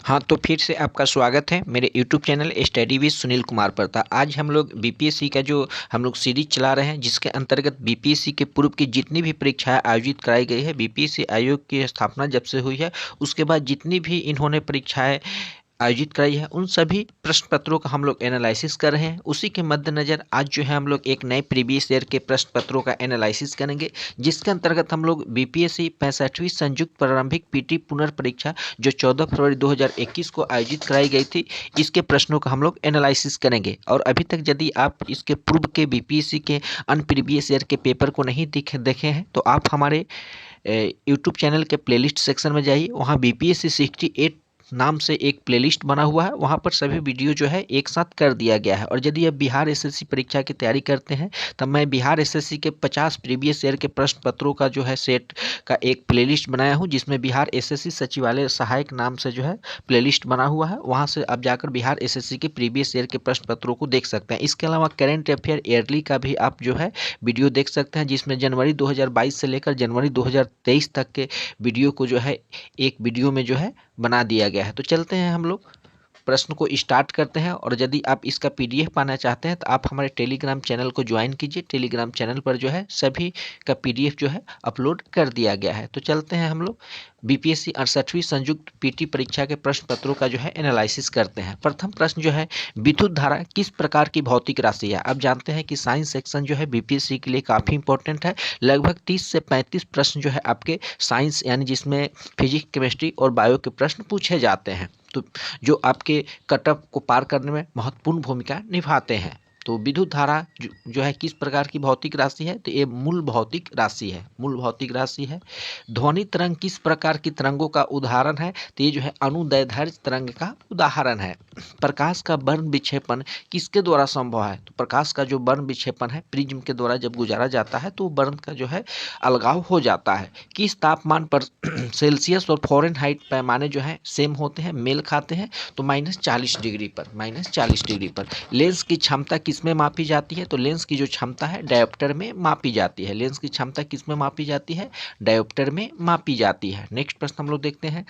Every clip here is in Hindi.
हाँ, तो फिर से आपका स्वागत है मेरे YouTube channel study with Sunil Kumar पर। था आज हम लोग बीपीएससी का जो हम लोग सीरीज चला रहे हैं, जिसके अंतर्गत बीपीएससी के पूर्व की जितनी भी परीक्षाएं आयोजित कराई गई है, बीपीएससी आयोग की स्थापना जब से हुई है उसके बाद जितनी भी इन्होंने परीक्षाएं आयोजित कराई है, उन सभी प्रश्न पत्रों का हम लोग एनालिसिस कर रहे हैं। उसी के मद्देनज़र आज जो है हम लोग एक नए प्रीवियस ईयर के प्रश्न पत्रों का एनालिसिस करेंगे, जिसके अंतर्गत हम लोग बीपीएससी 65वीं संयुक्त प्रारंभिक पीटी पुनर्परीक्षा जो 14 फरवरी 2021 को आयोजित कराई गई थी, इसके प्रश्नों का हम लोग एनालिसिस करेंगे। और अभी तक यदि आप इसके पूर्व के बीपीएससी के अन प्रीवियस ईयर के पेपर को नहीं देखे हैं, तो आप हमारे यूट्यूब चैनल के प्लेलिस्ट सेक्शन में जाइए। वहाँ बीपीएससी 68 नाम से एक प्लेलिस्ट बना हुआ है, वहाँ पर सभी वीडियो जो है एक साथ कर दिया गया है। और यदि आप बिहार एसएससी परीक्षा की तैयारी करते हैं, तब मैं बिहार एसएससी के 50 प्रीवियस ईयर के प्रश्न पत्रों का जो है सेट का एक प्लेलिस्ट बनाया हूँ, जिसमें बिहार एसएससी सचिवालय सहायक नाम से जो है प्लेलिस्ट बना हुआ है। वहाँ से आप जाकर बिहार एसएससी के प्रीवियस ईयर के प्रश्न पत्रों को देख सकते हैं। इसके अलावा करेंट अफेयर ईयरली का भी आप जो है वीडियो देख सकते हैं, जिसमें जनवरी 2022 से लेकर जनवरी 2023 तक के वीडियो को जो है एक वीडियो में जो है बना दिया गया है। तो चलते हैं हम लोग प्रश्न को स्टार्ट करते हैं। और यदि आप इसका पीडीएफ पाना चाहते हैं, तो आप हमारे टेलीग्राम चैनल को ज्वाइन कीजिए। टेलीग्राम चैनल पर जो है सभी का पीडीएफ जो है अपलोड कर दिया गया है। तो चलते हैं हम लोग बीपीएससी 68वीं संयुक्त पीटी परीक्षा के प्रश्न पत्रों का जो है एनालिसिस करते हैं। प्रथम प्रश्न जो है, विद्युत धारा किस प्रकार की भौतिक राशि है। आप जानते हैं कि साइंस सेक्शन जो है बीपीएससी के लिए काफ़ी इंपॉर्टेंट है। लगभग 30 से 35 प्रश्न जो है आपके साइंस यानी जिसमें फिजिक्स, केमिस्ट्री और बायो के प्रश्न पूछे जाते हैं, तो जो आपके कटअप को पार करने में महत्वपूर्ण भूमिका निभाते हैं। तो विद्युत धारा जो है किस प्रकार की भौतिक राशि है, तो ये मूल भौतिक राशि है, मूल भौतिक राशि है। ध्वनि तरंग किस प्रकार की तरंगों का उदाहरण है, तो ये जो है अनुदैर्ध्य तरंग का उदाहरण है। प्रकाश का वर्ण विक्षेपण किसके द्वारा संभव है, तो प्रकाश का जो वर्ण विक्षेपण है प्रिज्म के द्वारा जब गुजारा जाता है तो वर्ण का जो है अलगाव हो जाता है। किस तापमान पर सेल्सियस और फ़ारेनहाइट पैमाने जो है सेम होते हैं, मेल खाते हैं, तो -40 डिग्री पर, -40 डिग्री पर। लेंस की क्षमता किस में मापी जाती है, तो लेंस की जो क्षमता है डायोप्टर में मापी जाती है। लेंस की क्षमता किस में मापी जाती है, डायोप्टर में मापी जाती है। नेक्स्ट प्रश्न हम लोग देखते हैं।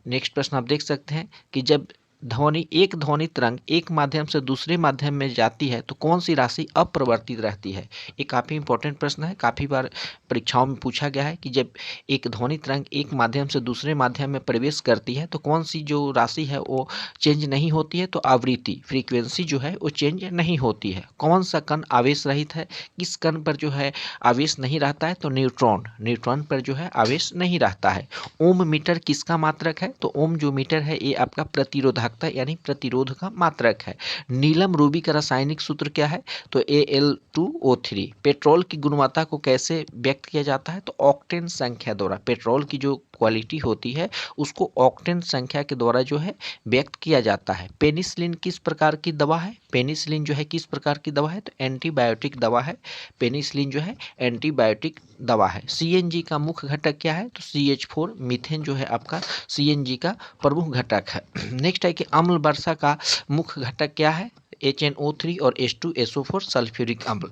नेक्स्ट प्रश्न आप देख सकते हैं कि जब एक ध्वनि तरंग एक माध्यम से दूसरे माध्यम में जाती है, तो कौन सी राशि अपरिवर्तित रहती है। ये काफ़ी इंपॉर्टेंट प्रश्न है, काफ़ी बार परीक्षाओं में पूछा गया है कि जब एक ध्वनि तरंग एक माध्यम से दूसरे माध्यम में प्रवेश करती है, तो कौन सी जो राशि है वो चेंज नहीं होती है, तो आवृत्ति फ्रीक्वेंसी जो है वो चेंज नहीं होती है। कौन सा कण आवेश रहित है, किस कण पर जो है आवेश नहीं रहता है, तो न्यूट्रॉन, न्यूट्रॉन पर जो है आवेश नहीं रहता है। ओम मीटर किसका मात्रक है, तो ओम जो मीटर है ये आपका प्रतिरोधकता यानी प्रतिरोध का मात्रक है। नीलम रूबी का रासायनिक सूत्र क्या है, तो Al2O3। पेट्रोल की गुणवत्ता को कैसे व्यक्त किया जाता है, तो ऑक्टेन संख्या द्वारा। पेट्रोल की जो क्वालिटी होती है उसको ऑक्टेन संख्या के द्वारा जो है व्यक्त किया जाता है। पेनिसिलिन किस प्रकार की दवा है, पेनिसिलिन जो है किस प्रकार की दवा है, तो एंटीबायोटिक दवा है। पेनिसिलिन जो है एंटीबायोटिक दवा है। सीएनजी का मुख्य घटक क्या है, तो CH4 मीथेन जो है आपका सीएनजी का प्रमुख घटक है। नेक्स्ट है कि अम्ल वर्षा का मुख्य घटक क्या है, HNO3 और H2SO4 सल्फ्यूरिक अम्ल।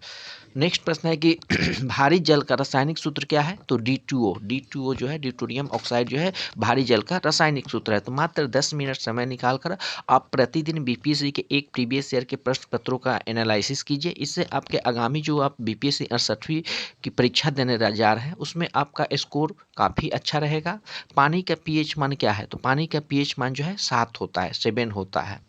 नेक्स्ट प्रश्न है कि भारी जल का रासायनिक सूत्र क्या है, तो D2O। D2O जो है ड्यूटेरियम ऑक्साइड जो है भारी जल का रासायनिक सूत्र है। तो मात्र 10 मिनट समय निकालकर आप प्रतिदिन बीपीएससी के एक प्रीवियस ईयर के प्रश्न पत्रों का एनालिसिस कीजिए। इससे आपके आगामी जो आप बीपीएससी 68वीं की परीक्षा देने जा रहे हैं उसमें आपका स्कोर काफ़ी अच्छा रहेगा। पानी का पीएच मान क्या है, तो पानी का पीएच मान जो है 7 होता है, 7 होता है।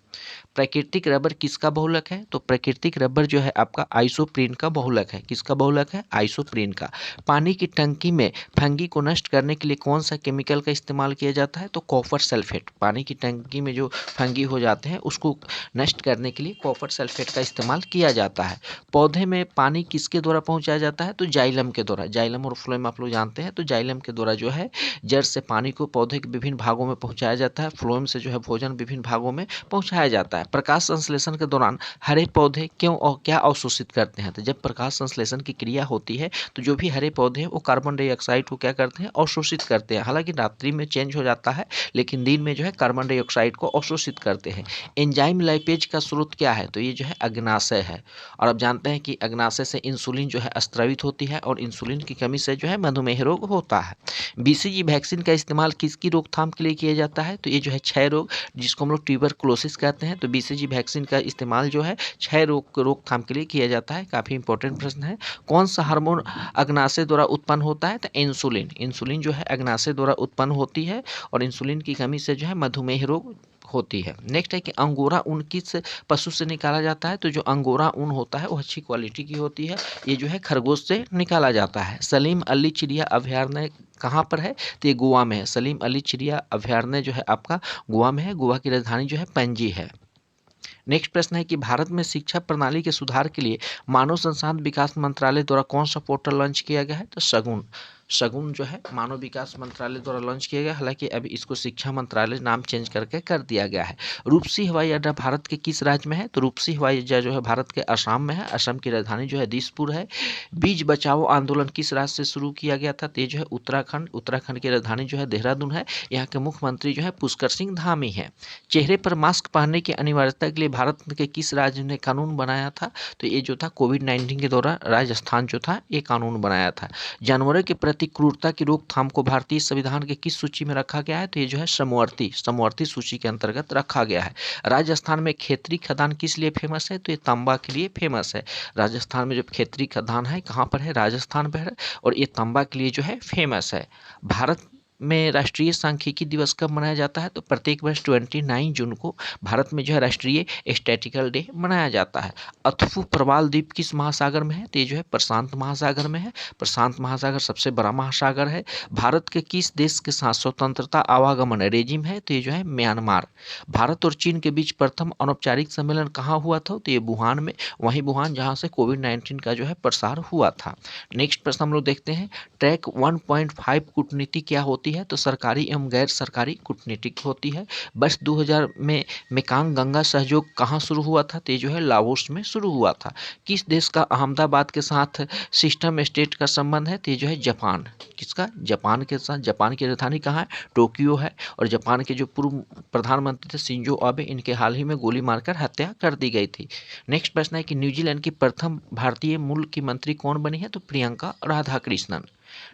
प्राकृतिक रबर किसका बहुलक है, तो प्राकृतिक रबर जो है आपका आइसोप्रीन का बहुलक है। किसका बहुलक है, आइसोप्रीन का। पानी की टंकी में फंगी को नष्ट करने के लिए कौन सा केमिकल का इस्तेमाल किया जाता है, तो कॉपर सल्फेट। पानी की टंकी में जो फंगी हो जाते हैं उसको नष्ट करने के लिए कॉपर सल्फेट का इस्तेमाल किया जाता है। पौधे में पानी किसके द्वारा पहुँचाया जाता है, तो जाइलम के द्वारा। जाइलम और फ्लोएम आप लोग जानते हैं, तो जाइलम के द्वारा जो है जड़ से पानी को पौधे के विभिन्न भागों में पहुँचाया जाता है। फ्लोएम से जो है भोजन विभिन्न भागों में पहुँचाया जाता है। प्रकाश संश्लेषण के दौरान हरे पौधे क्यों और क्या अवशोषित करते हैं? तो जब प्रकाश संश्लेषण की क्रिया होती है तो जो भी हरे पौधे हैं वो कार्बन डाइऑक्साइड को क्या करते हैं? अवशोषित करते हैं। हालांकि रात्रि में चेंज हो जाता है, लेकिन दिन में जो है कार्बन डाइऑक्साइड को अवशोषित करते हैं। एंजाइम लाइपेज का स्रोत क्या है? तो ये जो है अग्नाशय है। और अब जानते हैं कि अग्नाशय से इंसुलिन जो है स्रावित होती है और इंसुलिन की कमी से जो है मधुमेह रोग होता है। बीसीजी वैक्सीन का इस्तेमाल किसकी रोकथाम के लिए किया जाता है? तो ये जो है क्षय रोग, जिसको हम लोग ट्यूबरकुलोसिस कहते हैं, तो बीसीजी वैक्सीन का इस्तेमाल जो है क्षय रोग को रोकथाम के लिए किया जाता है। काफ़ी इंपॉर्टेंट प्रश्न है। कौन सा हार्मोन अग्नाशय द्वारा उत्पन्न होता है? तो इंसुलिन। इंसुलिन जो है अग्नाशय द्वारा उत्पन्न होती है और इंसुलिन की कमी से जो है मधुमेह रोग होती है। नेक्स्ट है कि अंगोरा ऊन किस पशु से निकाला जाता है? तो जो अंगोरा ऊन होता है वो अच्छी क्वालिटी की होती है। ये जो है खरगोश से निकाला जाता है। सलीम अली चिड़िया अभयारण्य कहाँ पर है? तो ये गोवा में है। सलीम अली चिड़िया अभयारण्य जो है आपका गोवा में है। गोवा की राजधानी जो है पणजी है। नेक्स्ट प्रश्न है कि भारत में शिक्षा प्रणाली के सुधार के लिए मानव संसाधन विकास मंत्रालय द्वारा कौन सा पोर्टल लॉन्च किया गया है? तो शगुन। शगुन जो है मानव विकास मंत्रालय द्वारा लॉन्च किया गया। हालांकि अभी इसको शिक्षा मंत्रालय नाम चेंज करके कर दिया गया है। रूपसी हवाई अड्डा भारत के किस राज्य में है? तो रूपसी हवाई अड्डा जो है भारत के असम में है। असम की राजधानी जो है दिसपुर है। बीज बचाओ आंदोलन किस राज्य से शुरू किया गया था? तो ये जो है उत्तराखंड। उत्तराखंड की राजधानी जो है देहरादून है। यहाँ के मुख्यमंत्री जो है पुष्कर सिंह धामी है। चेहरे पर मास्क पहनने की अनिवार्यता के लिए भारत के किस राज्य ने कानून बनाया था? तो ये जो था कोविड-19 के दौरान राजस्थान जो था ये कानून बनाया था। जानवरों के प्रति क्रूरता की रोकथाम को भारतीय संविधान के किस सूची में रखा गया है? तो ये जो है समवर्ती सूची के अंतर्गत रखा गया है। राजस्थान में खेतरी खदान किस लिए फेमस है? तो ये तांबा के लिए फेमस है। राजस्थान में जो खेतरी खदान है कहाँ पर है? राजस्थान पर है और ये तांबा के लिए जो है फेमस है। भारत में राष्ट्रीय सांख्यिकी दिवस कब मनाया जाता है? तो प्रत्येक वर्ष 29 जून को भारत में जो है राष्ट्रीय स्टैटिकल डे मनाया जाता है। अथफू प्रवाल द्वीप किस महासागर में है? तो ये जो है प्रशांत महासागर में है। प्रशांत महासागर सबसे बड़ा महासागर है। भारत के किस देश के साथ स्वतंत्रता आवागमन रेजिम है? तो ये जो है म्यांमार। भारत और चीन के बीच प्रथम अनौपचारिक सम्मेलन कहाँ हुआ था? तो ये वुहान में। वहीं वुहान जहाँ से कोविड-19 का जो है प्रसार हुआ था। नेक्स्ट प्रश्न हम लोग देखते हैं। ट्रैक 1.5 कूटनीति क्या होती है? तो सरकारी एवं गैर सरकारी कूटनीतिक होती है। वर्ष 2000 में मेकांग गंगा सहयोग कहाँ शुरू हुआ था? तो ये जो है लाओस में शुरू हुआ था। किस देश का अहमदाबाद के साथ सिस्टम स्टेट का संबंध है? तो ये जो है जापान। किसका? जापान के साथ। जापान की राजधानी कहाँ है? टोक्यो है। और जापान के जो पूर्व प्रधानमंत्री थे शिंजो आबे, इनके हाल ही में गोली मारकर हत्या कर दी गई थी। नेक्स्ट प्रश्न है कि न्यूजीलैंड की प्रथम भारतीय मूल की मंत्री कौन बनी है? तो प्रियंका राधाकृष्णन।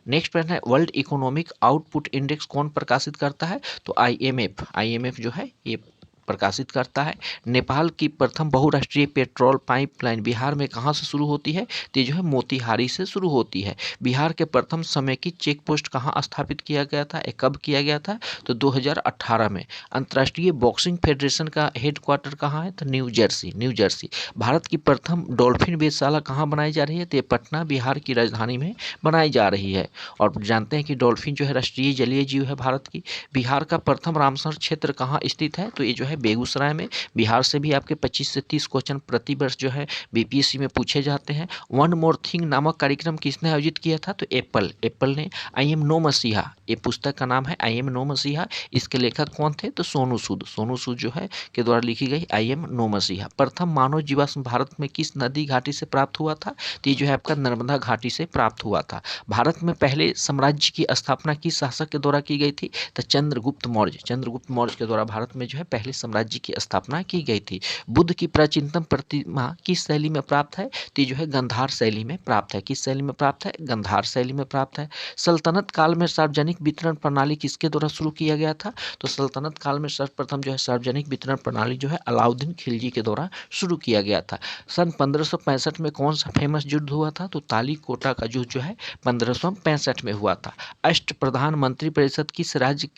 नेक्स्ट प्रश्न है वर्ल्ड इकोनॉमिक आउटपुट इंडेक्स कौन प्रकाशित करता है? तो आईएमएफ जो है ये प्रकाशित करता है। नेपाल की प्रथम बहुराष्ट्रीय पेट्रोल पाइपलाइन बिहार में कहाँ से शुरू होती है? तो ये जो है मोतिहारी से शुरू होती है। बिहार के प्रथम समेकित चेक पोस्ट कहाँ स्थापित किया गया था? कब किया गया था? तो 2018 में। अंतर्राष्ट्रीय बॉक्सिंग फेडरेशन का हेडक्वार्टर कहाँ है? तो न्यू जर्सी। भारत की प्रथम डॉल्फिन वेधशाला कहाँ बनाई जा रही है? तो ये पटना बिहार की राजधानी में बनाई जा रही है। और जानते हैं कि डॉल्फिन जो है राष्ट्रीय जलीय जीव है भारत की। बिहार का प्रथम रामसर क्षेत्र कहाँ स्थित है? तो ये जो है बेगूसराय में। बिहार से भी आपके 25 से 30 क्वेश्चन प्रति वर्ष जो है बीपीएससी में पूछे जाते हैं। वन मोर थिंग नामक कार्यक्रम किसने आयोजित किया था? तो एप्पल ने। आई एम नो मसीहा, ये पुस्तक का नाम है आई एम नो मसीहा। इसके लेखक कौन थे? तो सोनू सूद जो है के द्वारा लिखी गई आई एम नो मसीहा। प्रथम मानव जीवाश्म भारत में किस नदी घाटी से प्राप्त हुआ था? तो ये जो है आपका नर्मदा घाटी से प्राप्त हुआ था। भारत में पहले साम्राज्य की स्थापना किस शासक के द्वारा की गई थी? तो चंद्रगुप्त मौर्य के द्वारा भारत में जो है पहले साम्राज्य की स्थापना की गई थी। बुद्ध की प्राचीनतम प्रतिमा किस शैली में प्राप्त है? तो जो है गंधार शैली में प्राप्त है। किस शैली में प्राप्त है? गंधार शैली में प्राप्त है। सल्तनत काल में सार्वजनिक वितरण प्रणाली किसके द्वारा शुरू किया गया था? तो सल्तनत काल में सर्वप्रथम जो है सार्वजनिक वितरण प्रणाली जो है अलाउद्दीन खिलजी के द्वारा शुरू किया गया था। सन 1565 में कौन सा फेमस युद्ध हुआ था? तो तालीकोटा का युद्ध जो है 1565 में हुआ था। अष्ट प्रधान मंत्री परिषद किस राज्य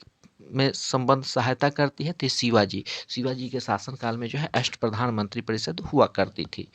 में संबंध सहायता करती है? तो शिवाजी के शासनकाल में जो है अष्ट प्रधान मंत्री परिषद हुआ करती थी।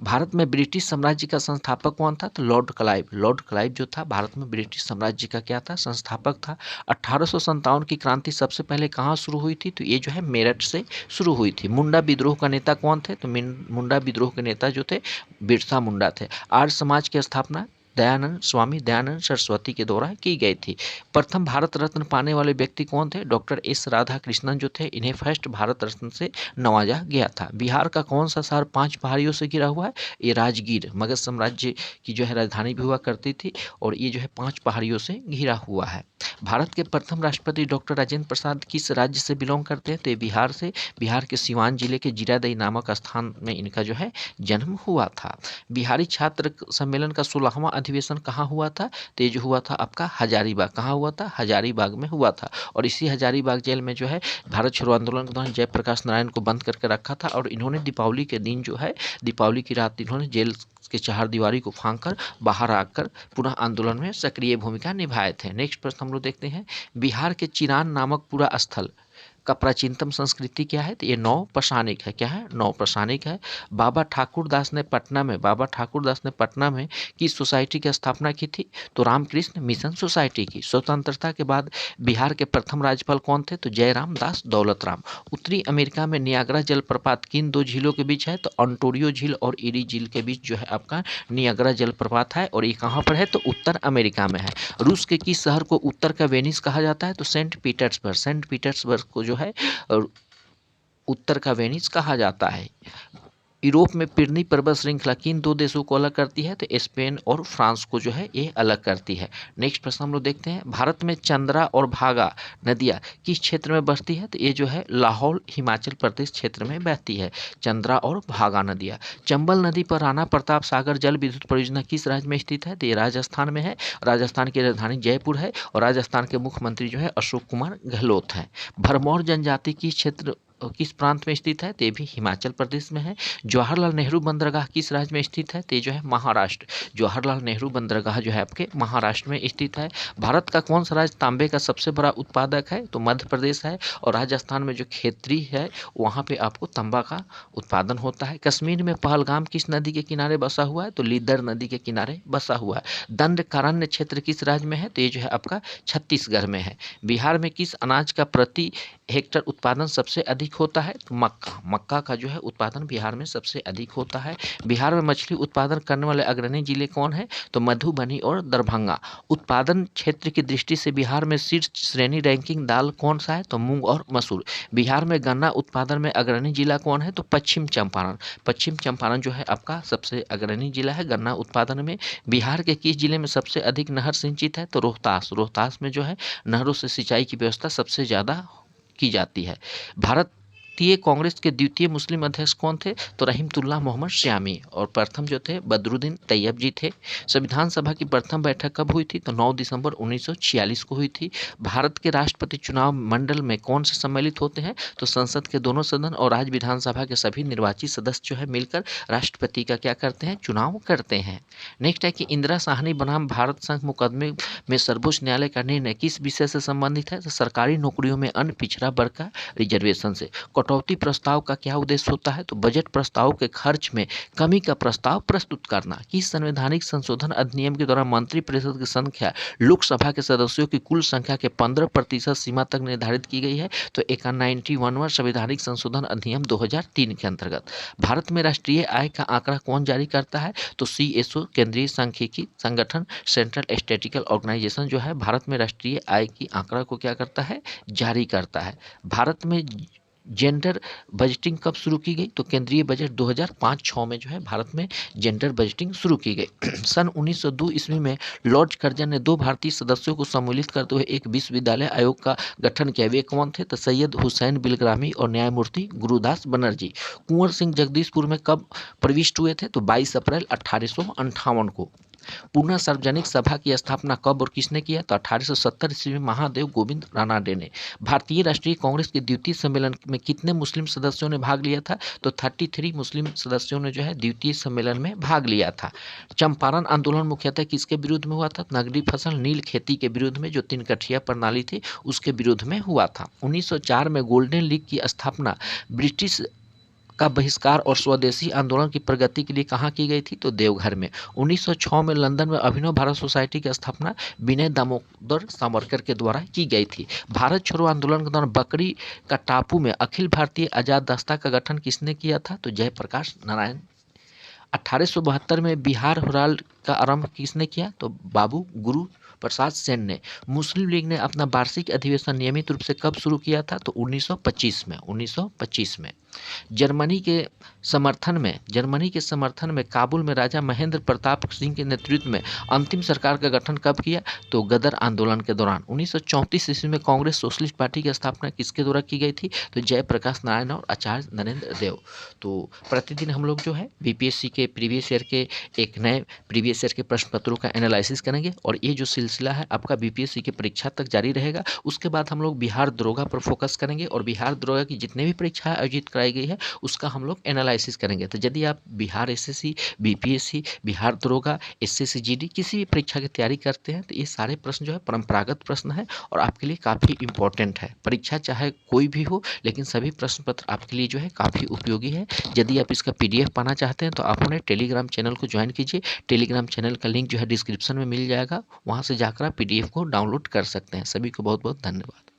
भारत में ब्रिटिश साम्राज्य का संस्थापक कौन था? तो लॉर्ड क्लाइव जो था भारत में ब्रिटिश साम्राज्य का क्या था? संस्थापक था। 1857 की क्रांति सबसे पहले कहाँ शुरू हुई थी? तो ये जो है मेरठ से शुरू हुई थी। मुंडा विद्रोह का नेता कौन थे? तो मुंडा विद्रोह के नेता जो थे बिरसा मुंडा थे। आर्य समाज की स्थापना दयानंद स्वामी दयानंद सरस्वती के द्वारा की गई थी। प्रथम भारत रत्न पाने वाले व्यक्ति कौन थे? डॉक्टर एस राधा कृष्णन जो थे, इन्हें फर्स्ट भारत रत्न से नवाजा गया था। बिहार का कौन सा शहर 5 पहाड़ियों से घिरा हुआ है? ये राजगीर, मगध साम्राज्य की जो है राजधानी भी हुआ करती थी और ये जो है 5 पहाड़ियों से घिरा हुआ है। भारत के प्रथम राष्ट्रपति डॉक्टर राजेंद्र प्रसाद किस राज्य से बिलोंग करते हैं? तो ये बिहार से, बिहार के सिवान जिले के जीरादेई नामक स्थान में इनका जो है जन्म हुआ था। बिहारी छात्र सम्मेलन का 16वां अधिवेशन कहाँ हुआ था? तो ये जो हुआ था आपका हजारीबाग। कहाँ हुआ था? हजारीबाग में हुआ था। और इसी हजारीबाग जेल में जो है भारत छोड़ो आंदोलन के दौरान जयप्रकाश नारायण को बंद करके रखा था और इन्होंने दीपावली के दिन जो है, दीपावली की रात इन्होंने जेल के चारदीवारी को फांदकर बाहर आकर पुनः आंदोलन में सक्रिय भूमिका निभाए थे। नेक्स्ट प्रश्न हम लोग देखते हैं, बिहार के चिरान नामक पूरा स्थल का प्राचीनतम संस्कृति क्या है? तो ये नौपशानिक है। क्या है? नौपशानिक है। बाबा ठाकुर दास ने पटना में किस सोसाइटी की स्थापना की थी? तो रामकृष्ण मिशन सोसाइटी की। स्वतंत्रता के बाद बिहार के प्रथम राज्यपाल कौन थे? तो जयराम दास दौलत राम। उत्तरी अमेरिका में नियाग्रा जलप्रपात किन 2 झीलों के बीच है? तो ओंटारियो झील और इरी झील के बीच जो है आपका नियाग्रा जलप्रपात है और ये कहाँ पर है? तो उत्तर अमेरिका में है। रूस के किस शहर को उत्तर का वेनिस कहा जाता है? तो सेंट पीटर्सबर्ग को जो है उत्तर का वेनिस कहा जाता है। यूरोप में पिरनी पर्वत श्रृंखला किन 2 देशों को अलग करती है? तो स्पेन और फ्रांस को जो है ये अलग करती है। नेक्स्ट प्रश्न हम लोग देखते हैं, भारत में चंद्रा और भागा नदियाँ किस क्षेत्र में बहती है? तो ये जो है लाहौल हिमाचल प्रदेश क्षेत्र में बहती है, चंद्रा और भागा नदियाँ। चंबल नदी पर राणा प्रताप सागर जल विद्युत परियोजना किस राज्य में स्थित है? तो ये राजस्थान में है। राजस्थान की राजधानी जयपुर है और राजस्थान के मुख्यमंत्री जो है अशोक कुमार गहलोत हैं। भरमौर जनजाति किस प्रांत में स्थित है? तो ये भी हिमाचल प्रदेश में है। जवाहरलाल नेहरू बंदरगाह किस राज्य में स्थित है? तो ये जो है महाराष्ट्र। जवाहरलाल नेहरू बंदरगाह जो है आपके महाराष्ट्र में स्थित है। भारत का कौन सा राज्य तांबे का सबसे बड़ा उत्पादक है? तो मध्य प्रदेश है। और राजस्थान में जो खेतरी है वहाँ पे आपको तांबा का उत्पादन होता है। कश्मीर में पहलगाम किस नदी के किनारे बसा हुआ है? तो लीदर नदी के किनारे बसा हुआ है। दंडकारण्य क्षेत्र किस राज्य में है? तो ये जो है आपका छत्तीसगढ़ में है। बिहार में किस अनाज का प्रति हेक्टर उत्पादन सबसे अधिक होता है? तो मक्का का जो है उत्पादन बिहार में सबसे अधिक होता है। बिहार में मछली उत्पादन करने वाले अग्रणी जिले कौन है? तो मधुबनी और दरभंगा। उत्पादन क्षेत्र की दृष्टि से बिहार में शीर्ष श्रेणी रैंकिंग दाल कौन सा है? तो मूंग और मसूर। बिहार में गन्ना उत्पादन में अग्रणी जिला कौन है? तो पश्चिम चंपारण जो है आपका सबसे अग्रणी जिला है गन्ना उत्पादन में। बिहार के किस जिले में सबसे अधिक नहर सिंचित है? तो रोहतास में जो है नहरों से सिंचाई की व्यवस्था सबसे ज़्यादा की जाती है। भारतीय कांग्रेस के द्वितीय मुस्लिम अध्यक्ष कौन थे? तो रहीमतुल्लाह मोहम्मद श्यामी। और प्रथम जो थे बदरुद्दीन तैयब जी थे। संविधान सभा की प्रथम बैठक कब हुई थी? तो 9 दिसंबर 1946 को हुई थी। भारत के राष्ट्रपति चुनाव मंडल में कौन से सम्मिलित होते हैं? तो संसद के दोनों सदन और राज्य विधानसभा के सभी निर्वाचित सदस्य जो है मिलकर राष्ट्रपति का क्या करते हैं? चुनाव करते हैं। नेक्स्ट है कि इंदिरा साहनी बनाम भारत संघ मुकदमे में सर्वोच्च न्यायालय का निर्णय किस विषय से संबंधित है? तो सरकारी नौकरियों में अन्य पिछड़ा वर्ग का रिजर्वेशन से। कटौती प्रस्ताव का क्या उद्देश्य होता है? तो बजट प्रस्ताव के खर्च में कमी का प्रस्ताव प्रस्तुत करना। किस संवैधानिक संशोधन अधिनियम के द्वारा मंत्रिपरिषद की संख्या लोकसभा के सदस्यों की कुल संख्या के 15% सीमा तक निर्धारित की गई है? तो 91वां संवैधानिक संशोधन अधिनियम 2003 के अंतर्गत। भारत में राष्ट्रीय आय का आंकड़ा कौन जारी करता है? तो CSO केंद्रीय सांख्यिकी संगठन सेंट्रल स्टैटिस्टिकल ऑर्गेनाइजेशन जो है भारत में राष्ट्रीय आय की आंकड़ा को क्या करता है? जारी करता है। भारत में जेंडर बजटिंग कब शुरू की गई? तो केंद्रीय बजट 2005-06 में जो है भारत में जेंडर बजटिंग शुरू की गई। सन 1902 ईस्वी में लॉर्ड कर्जन ने 2 भारतीय सदस्यों को सम्मिलित करते हुए एक विश्वविद्यालय आयोग का गठन किया। वे कौन थे? तो सैयद हुसैन बिलग्रामी और न्यायमूर्ति गुरुदास बनर्जी। कुंवर सिंह जगदीशपुर में कब प्रविष्ट हुए थे? तो 22 अप्रैल 1858 को। पूर्णा सार्वजनिक सभा की स्थापना कब और किसने किया? तो 1870 ईस्वी में महादेव गोविंद रानाडे ने। भारतीय राष्ट्रीय कांग्रेस के द्वितीय सम्मेलन में कितने मुस्लिम सदस्यों ने भाग लिया था? तो 33 मुस्लिम सदस्यों ने जो है द्वितीय सम्मेलन में भाग लिया था। चंपारण आंदोलन मुख्यतः किसके विरुद्ध में हुआ था? नगदी फसल नील खेती के विरुद्ध में, जो 3 कठिया प्रणाली थी उसके विरुद्ध में हुआ था। 1904 में गोल्डन लीग की स्थापना ब्रिटिश का बहिष्कार और स्वदेशी आंदोलन की प्रगति के लिए कहाँ की गई थी? तो देवघर में। 1906 में लंदन में अभिनव भारत सोसाइटी की स्थापना विनय दामोदर सावरकर के द्वारा की गई थी। भारत छोड़ो आंदोलन के दौरान बकरी का टापू में अखिल भारतीय आजाद दस्ता का गठन किसने किया था? तो जयप्रकाश नारायण 1872 में बिहार हड़ताल का आरंभ किसने किया? तो बाबू गुरु प्रसाद सेन ने। मुस्लिम लीग ने अपना वार्षिक अधिवेशन नियमित रूप से कब शुरू किया था? तो 1925 में। जर्मनी के समर्थन में काबुल में राजा महेंद्र प्रताप सिंह के नेतृत्व में अंतिम सरकार का गठन कब किया? तो गदर आंदोलन के दौरान 1934 ईस्वी में कांग्रेस सोशलिस्ट पार्टी की स्थापना किसके द्वारा की गई थी? तो जयप्रकाश नारायण और आचार्य नरेंद्र देव। तो प्रतिदिन हम लोग जो है बीपीएससी के प्रीवियस ईयर के एक नए प्रीवियस ईयर के प्रश्न पत्रों का एनालिसिस करेंगे और ये जो सिलसिला है आपका बीपीएससी की परीक्षा तक जारी रहेगा। उसके बाद हम लोग बिहार दरोगा पर फोकस करेंगे और बिहार दरोगा की जितने भी परीक्षाएं आयोजित कराई गई है उसका हम लोग एनालिसिस करेंगे। तो यदि आप बिहार एसएससी, बीपीएससी, बिहार दरोगा, एसएससी जीडी किसी भी परीक्षा की तैयारी करते हैं तो ये सारे प्रश्न जो है परंपरागत प्रश्न है और आपके लिए काफ़ी इंपॉर्टेंट है। परीक्षा चाहे कोई भी हो लेकिन सभी प्रश्न पत्र आपके लिए जो है काफ़ी उपयोगी है। यदि आप इसका पीडीएफ पाना चाहते हैं तो आप अपने टेलीग्राम चैनल को ज्वाइन कीजिए। टेलीग्राम चैनल का लिंक जो है डिस्क्रिप्शन में मिल जाएगा, वहाँ से जाकर आप पीडीएफ को डाउनलोड कर सकते हैं। सभी को बहुत बहुत धन्यवाद।